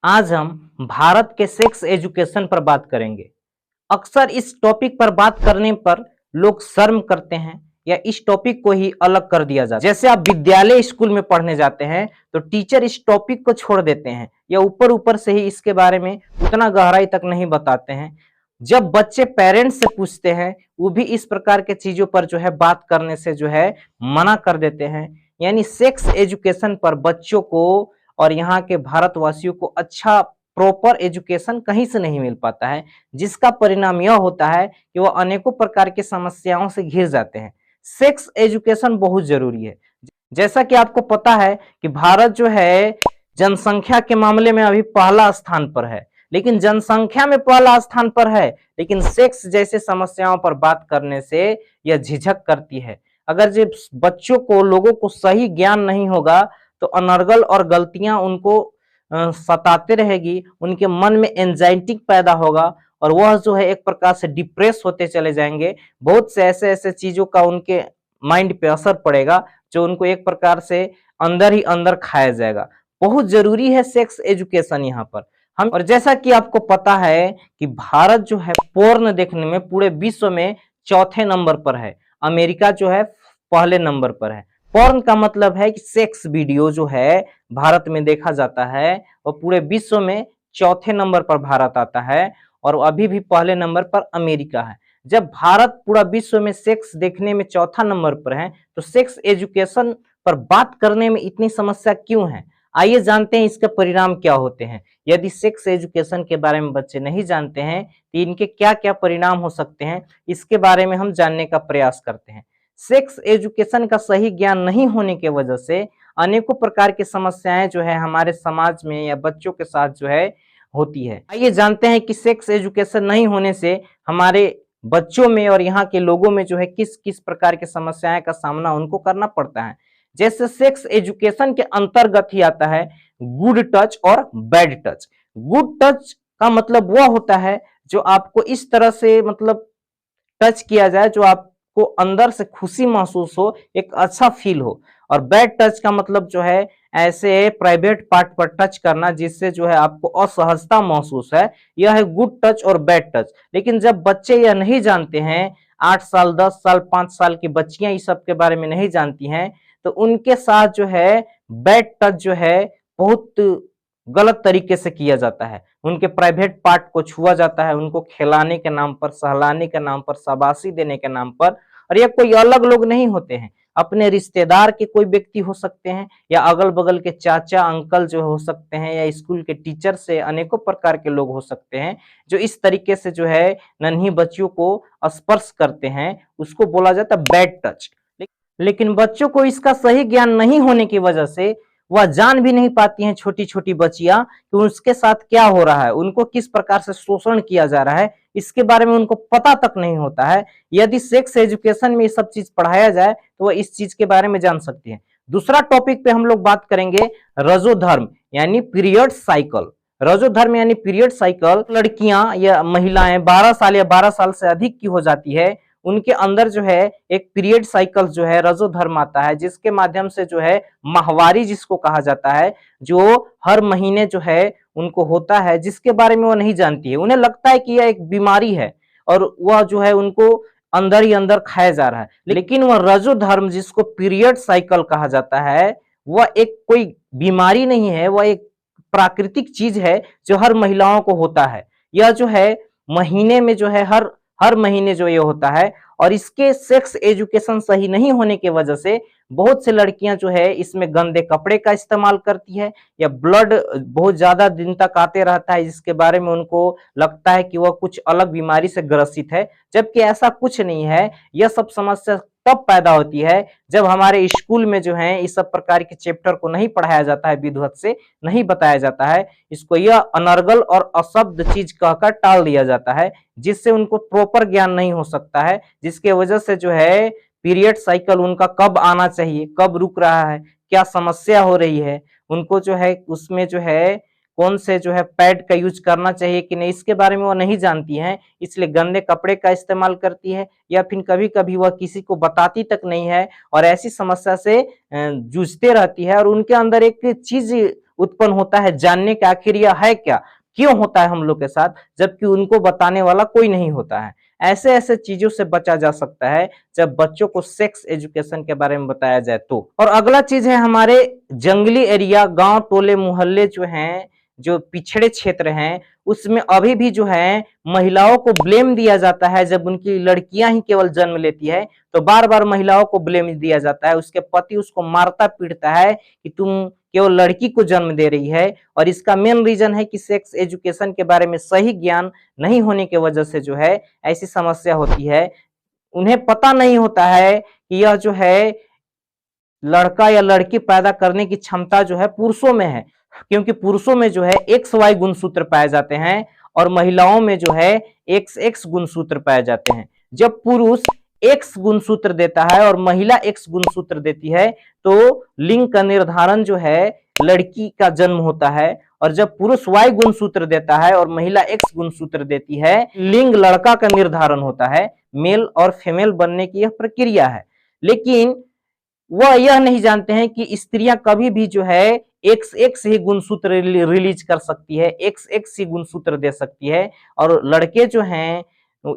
आज हम भारत के सेक्स एजुकेशन पर बात करेंगे। अक्सर इस टॉपिक पर बात करने पर लोग शर्म करते हैं या इस टॉपिक को ही अलग कर दिया जाता है। जैसे आप विद्यालय स्कूल में पढ़ने जाते हैं तो टीचर इस टॉपिक को छोड़ देते हैं या ऊपर ऊपर से ही इसके बारे में उतना गहराई तक नहीं बताते हैं। जब बच्चे पेरेंट्स से पूछते हैं वो भी इस प्रकार के चीजों पर जो है बात करने से जो है मना कर देते हैं। यानी सेक्स एजुकेशन पर बच्चों को और यहाँ के भारतवासियों को अच्छा प्रॉपर एजुकेशन कहीं से नहीं मिल पाता है, जिसका परिणाम यह होता है कि वह अनेकों प्रकार की समस्याओं से घिर जाते हैं। सेक्स एजुकेशन बहुत जरूरी है। जैसा कि आपको पता है कि भारत जो है जनसंख्या के मामले में अभी पहला स्थान पर है, लेकिन जनसंख्या में पहला स्थान पर है, लेकिन सेक्स जैसे समस्याओं पर बात करने से यह झिझक करती है। अगर जब बच्चों को लोगों को सही ज्ञान नहीं होगा तो अनर्गल और गलतियां उनको सताते रहेगी, उनके मन में एंजाइटी पैदा होगा और वह जो है एक प्रकार से डिप्रेस होते चले जाएंगे। बहुत से ऐसे ऐसे चीजों का उनके माइंड पे असर पड़ेगा जो उनको एक प्रकार से अंदर ही अंदर खाया जाएगा। बहुत जरूरी है सेक्स एजुकेशन यहाँ पर हम। और जैसा कि आपको पता है कि भारत जो है पोर्न देखने में पूरे विश्व में चौथे नंबर पर है, अमेरिका जो है पहले नंबर पर है। पोर्न का मतलब है कि सेक्स वीडियो जो है भारत में देखा जाता है और पूरे विश्व में चौथे नंबर पर भारत आता है और अभी भी पहले नंबर पर अमेरिका है। जब भारत पूरा विश्व में सेक्स देखने में चौथा नंबर पर है तो सेक्स एजुकेशन पर बात करने में इतनी समस्या क्यों है? आइए जानते हैं इसके परिणाम क्या होते हैं। यदि सेक्स एजुकेशन के बारे में बच्चे नहीं जानते हैं तो इनके क्या क्या परिणाम हो सकते हैं, इसके बारे में हम जानने का प्रयास करते हैं। सेक्स एजुकेशन का सही ज्ञान नहीं होने की वजह से अनेकों प्रकार की समस्याएं जो है हमारे समाज में या बच्चों के साथ जो है होती है। आइए जानते हैं कि सेक्स एजुकेशन नहीं होने से हमारे बच्चों में और यहाँ के लोगों में जो है किस किस प्रकार की समस्याएं का सामना उनको करना पड़ता है। जैसे सेक्स एजुकेशन के अंतर्गत ही आता है गुड टच और बैड टच। गुड टच का मतलब वह होता है जो आपको इस तरह से मतलब टच किया जाए जो आपको अंदर से खुशी महसूस हो, एक अच्छा फील हो। और बैड टच का मतलब जो है ऐसे प्राइवेट पार्ट पर टच करना जिससे जो है आपको असहजता महसूस है, यह है गुड टच और बैड टच। लेकिन जब बच्चे यह नहीं जानते हैं, 8 साल 10 साल 5 साल की बच्चियां इस सब के बारे में नहीं जानती हैं, तो उनके साथ जो है बैड टच जो है बहुत गलत तरीके से किया जाता है। उनके प्राइवेट पार्ट को छुआ जाता है, उनको खिलाने के नाम पर, सहलाने के नाम पर, शाबाशी देने के नाम पर। और ये कोई अलग लोग नहीं होते हैं, अपने रिश्तेदार के कोई व्यक्ति हो सकते हैं या अगल बगल के चाचा अंकल जो हो सकते हैं या स्कूल के टीचर से अनेकों प्रकार के लोग हो सकते हैं जो इस तरीके से जो है नन्ही बच्चियों को स्पर्श करते हैं, उसको बोला जाता है बैड टच। लेकिन बच्चों को इसका सही ज्ञान नहीं होने की वजह से वह जान भी नहीं पाती हैं, छोटी छोटी बच्चियां, कि उसके साथ क्या हो रहा है, उनको किस प्रकार से शोषण किया जा रहा है, इसके बारे में उनको पता तक नहीं होता है। यदि सेक्स एजुकेशन में ये सब चीज पढ़ाया जाए तो वह इस चीज के बारे में जान सकती है। दूसरा टॉपिक पे हम लोग बात करेंगे रजोधर्म यानी पीरियड साइकिल। रजोधर्म यानी पीरियड साइकिल, लड़कियां या महिलाएं 12 साल या 12 साल से अधिक की हो जाती है, उनके अंदर जो है एक पीरियड साइकिल जो है रजोधर्म आता है, जिसके माध्यम से जो है माहवारी जिसको कहा जाता है, जो हर महीने जो है उनको होता है, जिसके बारे में वो नहीं जानती है। उन्हें लगता है कि यह एक बीमारी है और वह जो है उनको अंदर ही अंदर खाया जा रहा है। लेकिन वह रजोधर्म जिसको पीरियड साइकिल कहा जाता है वह एक कोई बीमारी नहीं है, वह एक प्राकृतिक चीज है जो हर महिलाओं को होता है। यह जो है महीने में जो है हर हर महीने जो ये होता है, और इसके सेक्स एजुकेशन सही नहीं होने की वजह से बहुत से लड़कियां जो है इसमें गंदे कपड़े का इस्तेमाल करती है या ब्लड बहुत ज्यादा दिन तक आते रहता है, जिसके बारे में उनको लगता है कि वह कुछ अलग बीमारी से ग्रसित है, जबकि ऐसा कुछ नहीं है। यह सब समस्या तब पैदा होती है जब हमारे स्कूल में जो है इस सब प्रकार के चैप्टर को नहीं पढ़ाया जाता है, विधिवत से नहीं बताया जाता है, इसको यह अनर्गल और अशब्द चीज कहकर टाल दिया जाता है, जिससे उनको प्रॉपर ज्ञान नहीं हो सकता है, जिसके वजह से जो है पीरियड साइकिल उनका कब आना चाहिए, कब रुक रहा है, क्या समस्या हो रही है, उनको जो है उसमें जो है कौन से जो है पैड का यूज करना चाहिए कि नहीं, इसके बारे में वो नहीं जानती हैं, इसलिए गंदे कपड़े का इस्तेमाल करती है या फिर कभी कभी वह किसी को बताती तक नहीं है और ऐसी समस्या से जूझते रहती है और उनके अंदर एक चीज उत्पन्न होता है जानने का, आखिर यह है क्या, क्यों होता है हम लोग के साथ, जबकि उनको बताने वाला कोई नहीं होता है। ऐसे ऐसे चीजों से बचा जा सकता है जब बच्चों को सेक्स एजुकेशन के बारे में बताया जाए तो। और अगला चीज है हमारे जंगली एरिया, गांव टोले मोहल्ले जो हैं, जो पिछड़े क्षेत्र हैं, उसमें अभी भी जो है महिलाओं को ब्लेम दिया जाता है। जब उनकी लड़कियां ही केवल जन्म लेती है तो बार बार महिलाओं को ब्लेम दिया जाता है, उसके पति उसको मारता पीटता है कि तुम केवल लड़की को जन्म दे रही है। और इसका मेन रीजन है कि सेक्स एजुकेशन के बारे में सही ज्ञान नहीं होने की वजह से जो है ऐसी समस्या होती है। उन्हें पता नहीं होता है कि यह जो है लड़का या लड़की पैदा करने की क्षमता जो है पुरुषों में है, क्योंकि पुरुषों में जो है एक्स वाई गुणसूत्र पाए जाते हैं और महिलाओं में जो है एक्स एक्स गुणसूत्र पाए जाते हैं। जब पुरुष एक्स गुणसूत्र देता है और महिला एक्स गुणसूत्र देती है तो लिंग का निर्धारण जो है लड़की का जन्म होता है, और जब पुरुष वाई गुणसूत्र देता है और महिला एक्स गुणसूत्र देती है, लिंग लड़का का निर्धारण होता है। मेल और फीमेल बनने की यह प्रक्रिया है। लेकिन वह यह नहीं जानते हैं कि स्त्रियां कभी भी जो है एक्स एक्स ही गुणसूत्र रिलीज कर सकती है, एक्स एक्स ही गुणसूत्र दे सकती है, और लड़के जो हैं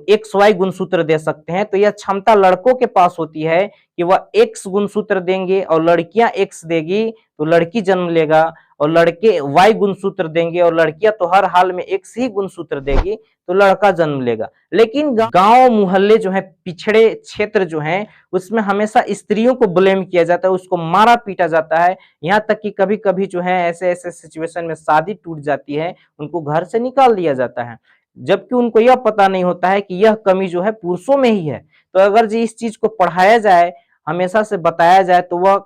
एक्स वाई गुणसूत्र दे सकते हैं। तो यह क्षमता लड़कों के पास होती है कि वह एक्स गुणसूत्र देंगे और लड़कियां एक्स देगी तो लड़की जन्म लेगा, और लड़के वाई गुणसूत्र देंगे और लड़कियां तो हर हाल में एक्स ही गुणसूत्र देगी तो लड़का जन्म लेगा। लेकिन गांव मोहल्ले जो है, पिछड़े क्षेत्र जो हैं, उसमें हमेशा स्त्रियों को ब्लेम किया जाता है, उसको मारा पीटा जाता है। यहाँ तक कि कभी कभी जो है ऐसे ऐसे सिचुएशन में शादी टूट जाती है, उनको घर से निकाल दिया जाता है, जबकि उनको यह पता नहीं होता है कि यह कमी जो है पुरुषों में ही है। तो अगर जी इस चीज को पढ़ाया जाए, हमेशा से बताया जाए, तो वह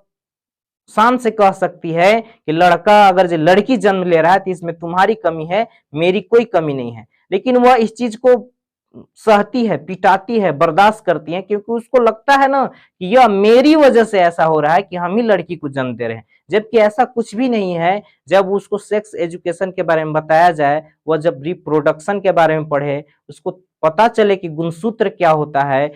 शान से कह सकती है कि लड़का अगर जो लड़की जन्म ले रहा है तो इसमें तुम्हारी कमी है, मेरी कोई कमी नहीं है। लेकिन वह इस चीज को सहती है, पिटाती है, बर्दाश्त करती है, क्योंकि उसको लगता है ना कि यह मेरी वजह से ऐसा हो रहा है कि हम ही लड़की को जन्म दे रहे हैं, जबकि ऐसा कुछ भी नहीं है। जब उसको सेक्स एजुकेशन के बारे में बताया जाए, वह जब रिप्रोडक्शन के बारे में पढ़े, उसको पता चले कि गुणसूत्र क्या होता है,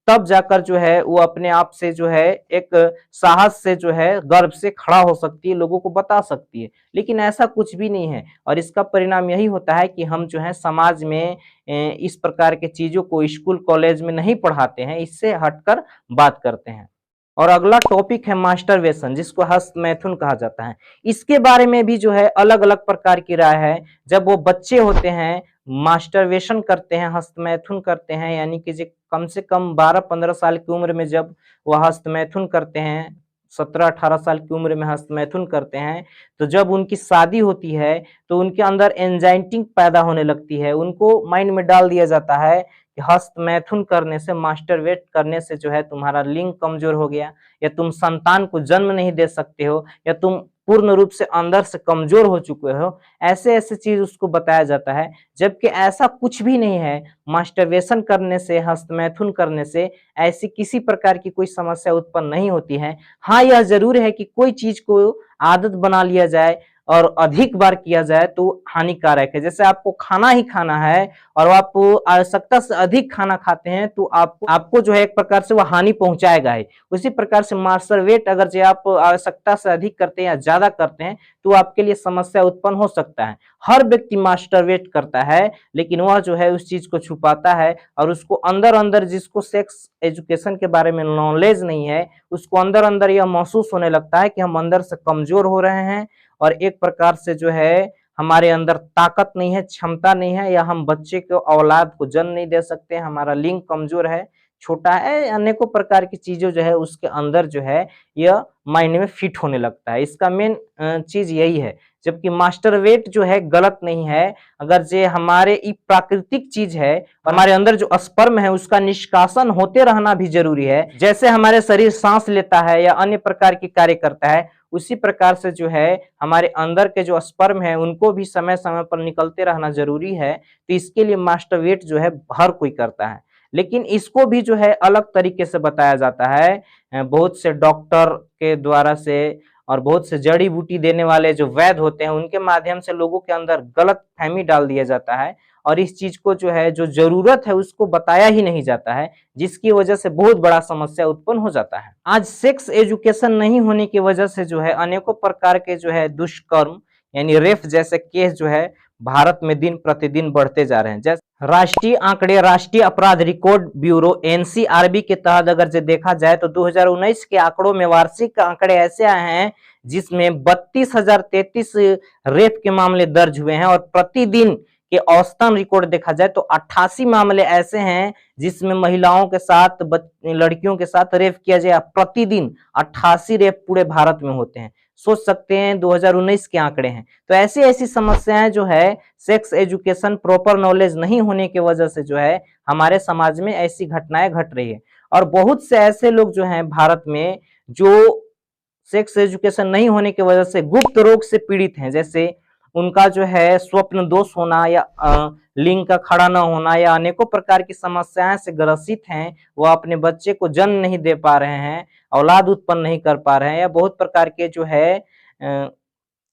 तब जाकर जो है वो अपने आप से जो है एक साहस से जो है गर्व से खड़ा हो सकती है, लोगों को बता सकती है। लेकिन ऐसा कुछ भी नहीं है, और इसका परिणाम यही होता है कि हम जो है समाज में इस प्रकार के चीजों को स्कूल कॉलेज में नहीं पढ़ाते हैं, इससे हटकर बात करते हैं। और अगला टॉपिक है मास्टरबेशन, जिसको हस्त मैथुन कहा जाता है। इसके बारे में भी जो है अलग अलग प्रकार की राय है। जब वो बच्चे होते हैं, मास्टरबेशन करते हैं, हस्त मैथुन करते हैं, यानी कि जो कम से कम 12-15 साल की उम्र में जब वह हस्त मैथुन करते हैं, 17-18 साल की उम्र में हस्त मैथुन करते हैं, तो जब उनकी शादी होती है तो उनके अंदर एंजाइटी पैदा होने लगती है। उनको माइंड में डाल दिया जाता है कि हस्त मैथुन करने से, मास्टरबेट करने से जो है तुम्हारा लिंग कमजोर हो गया, या तुम संतान को जन्म नहीं दे सकते हो, या तुम पूर्ण रूप से अंदर से कमजोर हो चुके हो। ऐसे ऐसे चीज उसको बताया जाता है, जबकि ऐसा कुछ भी नहीं है। मास्टरबेशन करने से, हस्तमैथुन करने से ऐसी किसी प्रकार की कोई समस्या उत्पन्न नहीं होती है। हाँ, यह जरूर है कि कोई चीज को आदत बना लिया जाए और अधिक बार किया जाए तो हानिकारक है। जैसे आपको खाना ही खाना है और आप आवश्यकता से अधिक खाना खाते हैं तो आपको जो है एक प्रकार से वह हानि पहुंचाएगा ही। उसी प्रकार से मास्टरबेट अगर जो आप आवश्यकता से अधिक करते हैं या ज्यादा करते हैं तो आपके लिए समस्या उत्पन्न हो सकता है। हर व्यक्ति मास्टरबेट करता है, लेकिन वह जो है उस चीज को छुपाता है, और उसको अंदर अंदर, जिसको सेक्स एजुकेशन के बारे में नॉलेज नहीं है, उसको अंदर अंदर यह महसूस होने लगता है कि हम अंदर से कमजोर हो रहे हैं, और एक प्रकार से जो है हमारे अंदर ताकत नहीं है, क्षमता नहीं है, या हम बच्चे को, औलाद को जन्म नहीं दे सकते, हमारा लिंग कमजोर है, छोटा है, अनेकों प्रकार की चीजें जो है उसके अंदर जो है यह माइंड में फिट होने लगता है। इसका मेन चीज यही है। जबकि मास्टरबेट जो है गलत नहीं है। अगर जे हमारे प्राकृतिक चीज है, हमारे अंदर जो स्पर्म है उसका निष्कासन होते रहना भी जरूरी है। जैसे हमारे शरीर सांस लेता है या अन्य प्रकार की कार्य करता है, उसी प्रकार से जो है हमारे अंदर के जो स्पर्म है उनको भी समय समय पर निकलते रहना जरूरी है। तो इसके लिए मास्टरबेट जो है हर कोई करता है, लेकिन इसको भी जो है अलग तरीके से बताया जाता है बहुत से डॉक्टर के द्वारा से, और बहुत से जड़ी बूटी देने वाले जो वैद्य होते हैं उनके माध्यम से लोगों के अंदर गलत फहमी डाल दिया जाता है और इस चीज को जो है जो जरूरत है उसको बताया ही नहीं जाता है, जिसकी वजह से बहुत बड़ा समस्या उत्पन्न हो जाता है। आज सेक्स एजुकेशन नहीं होने की वजह से जो है अनेकों प्रकार के जो है दुष्कर्म यानी रेप जैसे केस जो है भारत में दिन प्रतिदिन बढ़ते जा रहे हैं। जैसे राष्ट्रीय आंकड़े, राष्ट्रीय अपराध रिकॉर्ड ब्यूरो एनसीआरबी के तहत अगर जो देखा जाए तो 2019 के आंकड़ों में वार्षिक आंकड़े ऐसे आए हैं जिसमें 32,033 रेप के मामले दर्ज हुए हैं और प्रतिदिन के औसतन रिकॉर्ड देखा जाए तो 88 मामले ऐसे हैं जिसमें महिलाओं के साथ लड़कियों के साथ रेप किया जाए। प्रतिदिन 88 रेप पूरे भारत में होते हैं। सोच सकते हैं 2019 के आंकड़े हैं। तो ऐसी ऐसी समस्याएं जो है सेक्स एजुकेशन प्रॉपर नॉलेज नहीं होने की वजह से जो है हमारे समाज में ऐसी घटनाएं घट रही है और बहुत से ऐसे लोग जो हैं भारत में जो सेक्स एजुकेशन नहीं होने की वजह से गुप्त रोग से पीड़ित हैं। जैसे उनका जो है स्वप्न दोष होना या लिंग का खड़ा न होना या अनेकों प्रकार की समस्याएं से ग्रसित हैं, वो अपने बच्चे को जन्म नहीं दे पा रहे हैं, औलाद उत्पन्न नहीं कर पा रहे हैं या बहुत प्रकार के जो है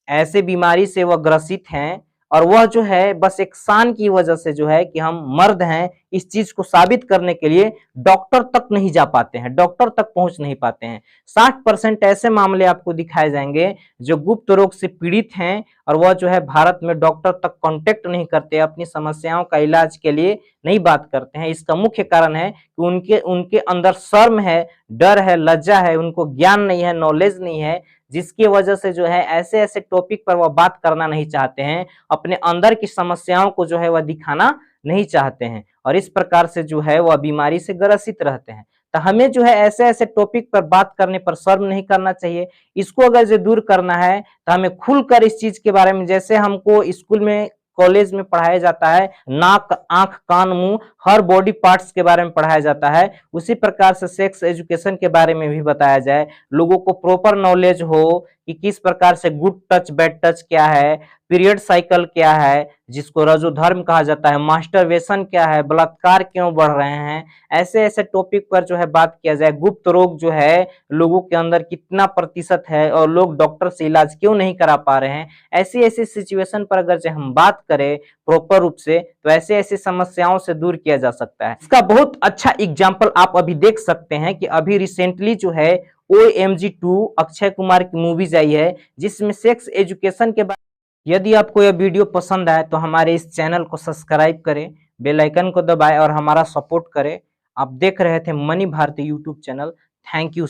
ऐसे बीमारी से वह ग्रसित हैं और वह जो है बस एक शान की वजह से जो है कि हम मर्द हैं इस चीज को साबित करने के लिए डॉक्टर तक नहीं जा पाते हैं, डॉक्टर तक पहुंच नहीं पाते हैं। 60% ऐसे मामले आपको दिखाए जाएंगे जो गुप्त रोग से पीड़ित हैं और वह जो है भारत में डॉक्टर तक कांटेक्ट नहीं करते, अपनी समस्याओं का इलाज के लिए नहीं बात करते हैं। इसका मुख्य कारण है कि उनके अंदर शर्म है, डर है, लज्जा है, उनको ज्ञान नहीं है, नॉलेज नहीं है, जिसकी वजह से जो है ऐसे ऐसे टॉपिक पर वह बात करना नहीं चाहते हैं, अपने अंदर की समस्याओं को जो है वह दिखाना नहीं चाहते हैं और इस प्रकार से जो है वह बीमारी से ग्रसित रहते हैं। तो हमें जो है ऐसे ऐसे टॉपिक पर बात करने पर शर्म नहीं करना चाहिए। इसको अगर जो दूर करना है तो हमें खुलकर इस चीज के बारे में, जैसे हमको स्कूल में कॉलेज में पढ़ाया जाता है नाक, आंख, कान, मुंह, हर बॉडी पार्ट्स के बारे में पढ़ाया जाता है, उसी प्रकार से सेक्स एजुकेशन के बारे में भी बताया जाए। लोगों को प्रॉपर नॉलेज हो कि किस प्रकार से गुड टच बैड टच क्या है, पीरियड साइकिल क्या है जिसको रजोधर्म कहा जाता है, मास्टरबेशन क्या है, बलात्कार क्यों बढ़ रहे हैं, ऐसे ऐसे टॉपिक पर जो है बात किया जाए। गुप्त रोग जो है लोगों के अंदर कितना प्रतिशत है और लोग डॉक्टर से इलाज क्यों नहीं करा पा रहे हैं, ऐसी ऐसी सिचुएशन पर अगर जो हम बात करें प्रॉपर रूप से तो ऐसे ऐसी समस्याओं से दूर किया जा सकता है। इसका बहुत अच्छा एग्जाम्पल आप अभी देख सकते हैं कि अभी रिसेंटली जो है OMG 2 अक्षय कुमार की मूवीज आई है जिसमें सेक्स एजुकेशन के बारे। यदि आपको यह वीडियो पसंद आए तो हमारे इस चैनल को सब्सक्राइब करें, बेल आइकन को दबाएं और हमारा सपोर्ट करें। आप देख रहे थे Mani Bharati YouTube channel. Thank you.